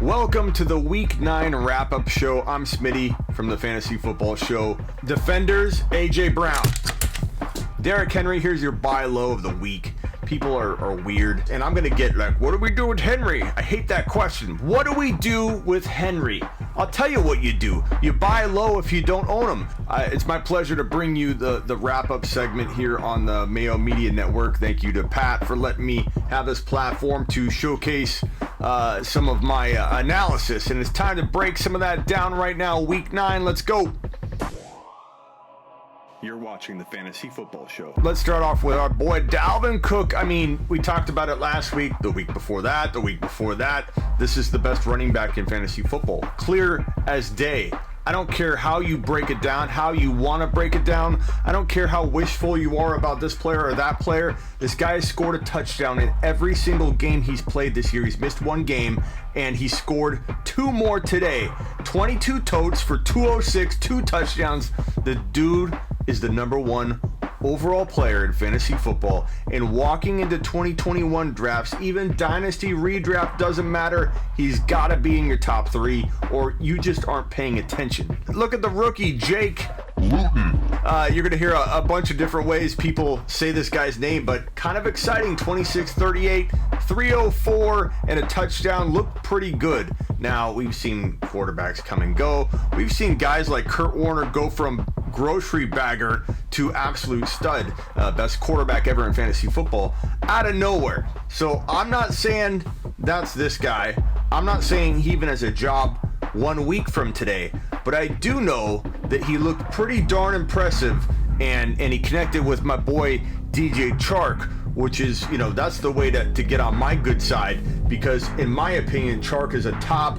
Welcome to the Week 9 wrap-up show. I'm Smitty from the Fantasy Football Show. Defenders, A.J. Brown. Derrick Henry, here's your buy low of the week. People are weird, and I'm going to get like, what do we do with Henry? I hate that question. What do we do with Henry? I'll tell you what you do. You buy low if you don't own him. It's my pleasure to bring you the wrap-up segment here on the Mayo Media Network. Thank you to Pat for letting me have this platform to showcase some of my analysis. And it's time to break some of that down right now. Week 9, let's go. You're watching the Fantasy Football Show. Let's start off with our boy Dalvin Cook. I mean, we talked about it last week, the week before that, the week before that. This is the best running back in fantasy football. Clear as day. I don't care how you break it down, how you want to break it down. I don't care how wishful you are about this player or that player. This guy has scored a touchdown in every single game he's played this year. He's missed one game, and he scored 2 more today. 22 totes for 206, 2 touchdowns. The dude is the number 1 overall player in fantasy football, and walking into 2021 drafts, even dynasty redraft doesn't matter. He's got to be in your top 3, or you just aren't paying attention. Look at the rookie, Jake Luton. You're going to hear a bunch of different ways people say this guy's name, but kind of exciting. 26-38, 304, and a touchdown. Looked pretty good. Now, we've seen quarterbacks come and go. We've seen guys like Kurt Warner go from grocery bagger to absolute stud, best quarterback ever in fantasy football, out of nowhere. So I'm not saying that's this guy. I'm not saying he even has a job 1 week from today, but I do know that he looked pretty darn impressive, and he connected with my boy DJ Chark, which is, that's the way to get on my good side, because in my opinion, Chark is a top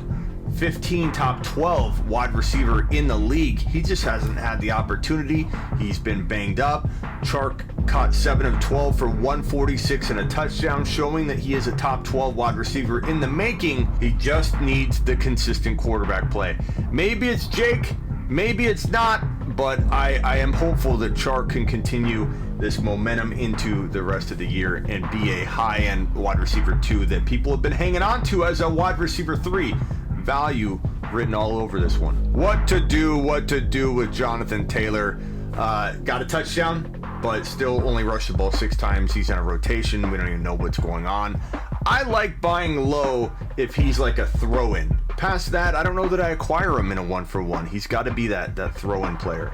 15, top 12 wide receiver in the league. He just hasn't had the opportunity. He's been banged up. Chark caught 7 of 12 for 146 and a touchdown, showing that he is a top 12 wide receiver in the making. He just needs the consistent quarterback play. Maybe it's Jake, maybe it's not, but I am hopeful that Chark can continue this momentum into the rest of the year and be a high-end wide receiver 2 that people have been hanging on to as a wide receiver 3. Value written all over this one. What to do with Jonathan Taylor. Got a touchdown, but still only rushed the ball 6 times. He's in a rotation. We don't even know what's going on. I like buying low if he's like a throw-in. Past that, I don't know that I acquire him in a 1-for-1. He's got to be that throw-in player.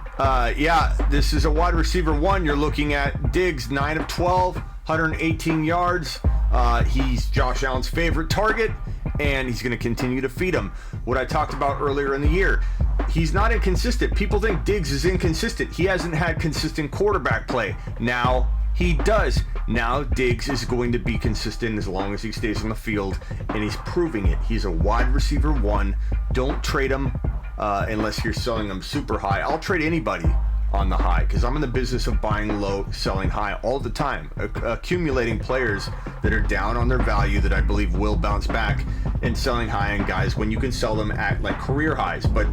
This is a wide receiver 1. You're looking at Diggs, 9 of 12, 118 yards. He's Josh Allen's favorite target, and he's going to continue to feed him. What I talked about earlier in the year, he's not inconsistent. People think Diggs is inconsistent. He hasn't had consistent quarterback play. Now he does. Now Diggs is going to be consistent as long as he stays on the field, and he's proving it. He's a wide receiver 1. Don't trade him unless you're selling him super high. I'll trade anybody on the high, because I'm in the business of buying low, selling high all the time, accumulating players that are down on their value that I believe will bounce back, and selling high end guys when you can sell them at like career highs. But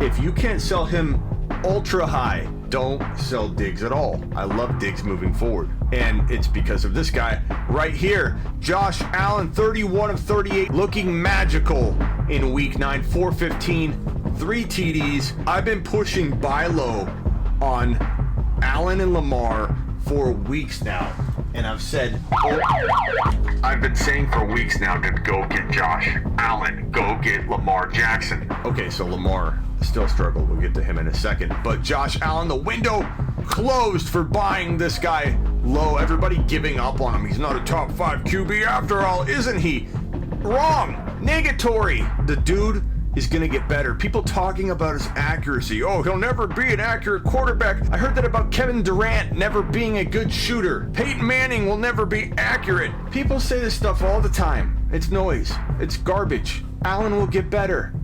if you can't sell him ultra high, don't sell Diggs at all. I love Diggs moving forward, and it's because of this guy right here. Josh Allen, 31 of 38, looking magical in week 9, 415, 3 TDs. I've been pushing buy low on Allen and Lamar for weeks now, and I've been saying for weeks now to go get Josh Allen, go get Lamar Jackson. Okay, so Lamar still struggled. We'll get to him in a second, but Josh Allen, the window closed for buying this guy low. Everybody giving up on him. He's not a top 5 QB after all, isn't he? Wrong. Negatory. The dude is going to get better. People talking about his accuracy. Oh, he'll never be an accurate quarterback. I heard that about Kevin Durant never being a good shooter. Peyton Manning will never be accurate. People say this stuff all the time. It's noise. It's garbage. Allen will get better.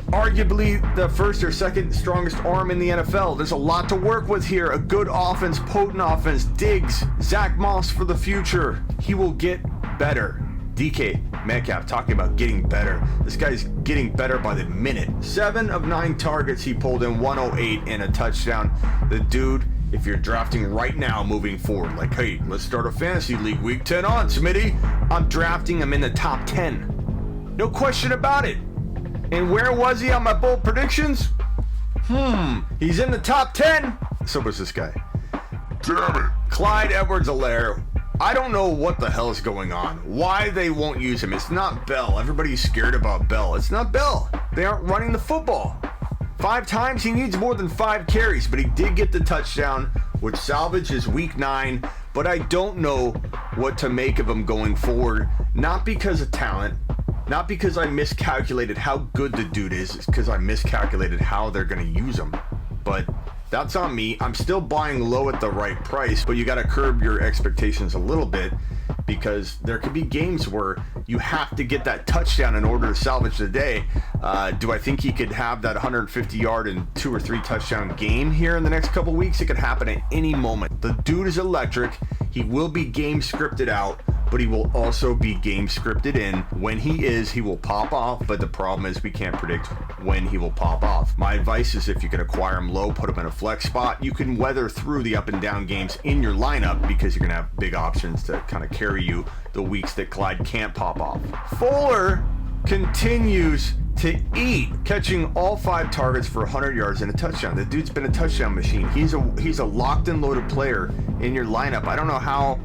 Arguably the first or second strongest arm in the NFL. There's a lot to work with here. A good offense, potent offense. Diggs, Zach Moss for the future. He will get better. DK Metcalf talking about getting better. This guy's getting better by the minute. 7 of 9 targets he pulled in, 108 and a touchdown. The dude, if you're drafting right now moving forward, like, hey, let's start a fantasy league week 10 on, Smitty. I'm drafting him in the top 10. No question about it. And where was he on my bold predictions? He's in the top 10. So was this guy. Damn it. Clyde Edwards-Helaire. I don't know what the hell is going on. Why they won't use him. It's not Bell. Everybody's scared about Bell. It's not Bell. They aren't running the football. 5 times, he needs more than 5 carries, but he did get the touchdown, which salvaged his week 9. But I don't know what to make of him going forward. Not because of talent. Not because I miscalculated how good the dude is. It's because I miscalculated how they're going to use him. But that's on me. I'm still buying low at the right price, but you got to curb your expectations a little bit, because there could be games where you have to get that touchdown in order to salvage the day. Do I think he could have that 150-yard and 2 or 3 touchdown game here in the next couple weeks? It could happen at any moment. The dude is electric. He will be game scripted out, but he will also be game scripted in. When he will pop off, but the problem is we can't predict when he will pop off. My advice is, if you can acquire him low, put him in a flex spot, you can weather through the up and down games in your lineup, because you're going to have big options to kind of carry you the weeks that Clyde can't pop off. Fuller continues to eat, catching all 5 targets for 100 yards and a touchdown. The dude's been a touchdown machine. He's a locked and loaded player in your lineup. I don't know how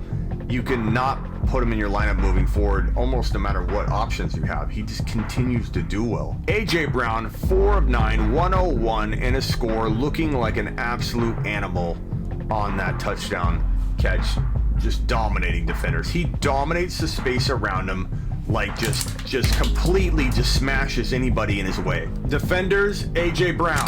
you can not put him in your lineup moving forward, almost no matter what options you have. He just continues to do well. AJ Brown, 4 of 9, 101 and a score, looking like an absolute animal on that touchdown catch, just dominating defenders. He dominates the space around him, like just completely just smashes anybody in his way. Defenders, AJ Brown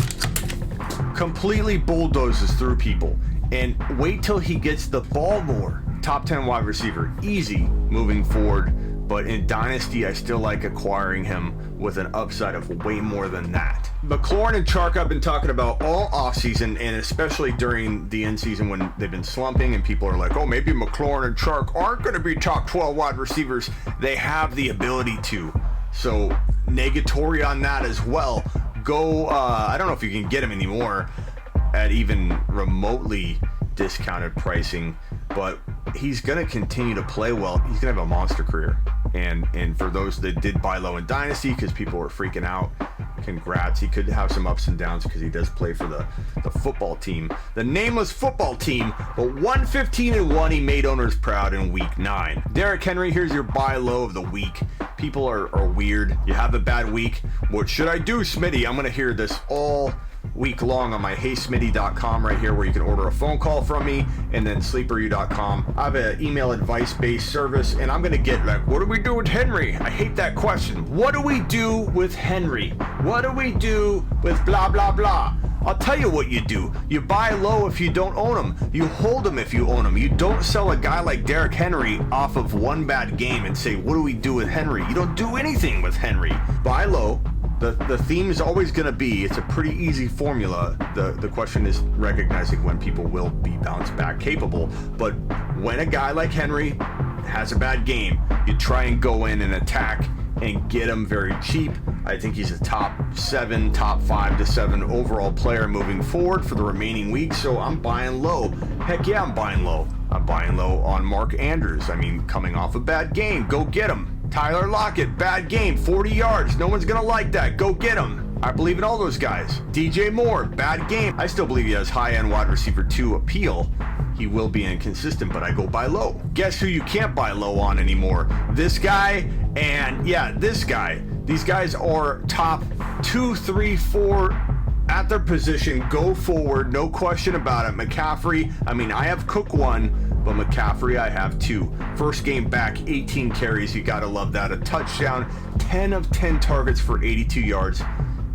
completely bulldozes through people, and wait till he gets the ball more. Top 10 wide receiver, easy moving forward, but in Dynasty, I still like acquiring him with an upside of way more than that. McLaurin and Chark I've been talking about all offseason, and especially during the end season when they've been slumping and people are like, oh, maybe McLaurin and Chark aren't going to be top 12 wide receivers. They have the ability to. So negatory on that as well. Go, I don't know if you can get him anymore at even remotely discounted pricing, but he's going to continue to play well. He's going to have a monster career. And for those that did buy low in Dynasty because people were freaking out, congrats. He could have some ups and downs because he does play for the football team, the nameless football team. But 115-1, he made owners proud in week 9. Derrick Henry, here's your buy low of the week. People are weird. You have a bad week. What should I do, Smitty? I'm going to hear this all week long on my heysmitty.com right here, where you can order a phone call from me, and then sleeperu.com. I have an email advice-based service, and I'm going to get like, what do we do with Henry? I hate that question. What do we do with Henry? What do we do with blah, blah, blah? I'll tell you what you do. You buy low if you don't own him. You hold him if you own him. You don't sell a guy like Derrick Henry off of one bad game and say, what do we do with Henry? You don't do anything with Henry. Buy low. The theme is always going to be, it's a pretty easy formula. The question is recognizing when people will be bounce back capable. But when a guy like Henry has a bad game, you try and go in and attack and get him very cheap. I think he's a top 5 to 7 overall player moving forward for the remaining weeks. So I'm buying low. Heck yeah, I'm buying low. I'm buying low on Mark Andrews. I mean, coming off a bad game, go get him. Tyler Lockett, bad game, 40 yards. No one's going to like that. Go get him. I believe in all those guys. DJ Moore, bad game. I still believe he has high-end wide receiver 2 appeal. He will be inconsistent, but I go buy low. Guess who you can't buy low on anymore? This guy and, yeah, this guy. These guys are top 2, 3, 4 at their position. Go forward, no question about it. McCaffrey, I mean, I have Cook 1. But McCaffrey, I have 2. First game back, 18 carries. You got to love that. A touchdown, 10 of 10 targets for 82 yards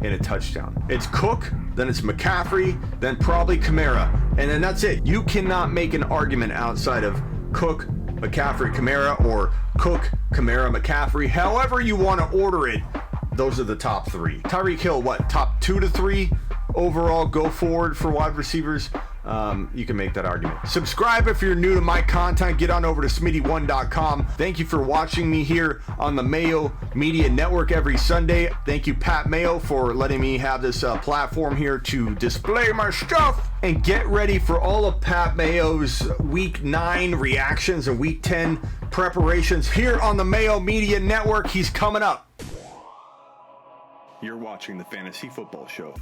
and a touchdown. It's Cook, then it's McCaffrey, then probably Kamara. And then that's it. You cannot make an argument outside of Cook, McCaffrey, Kamara, or Cook, Kamara, McCaffrey. However you want to order it, those are the top 3. Tyreek Hill, what, top 2 to 3 overall go forward for wide receivers? You can make that argument. Subscribe if you're new to my content. Get on over to smitty1.com. Thank you for watching me here on the Mayo Media Network every Sunday. Thank you, Pat Mayo, for letting me have this platform here to display my stuff. And get ready for all of Pat Mayo's Week 9 reactions and Week 10 preparations here on the Mayo Media Network. He's coming up. You're watching the Fantasy Football Show.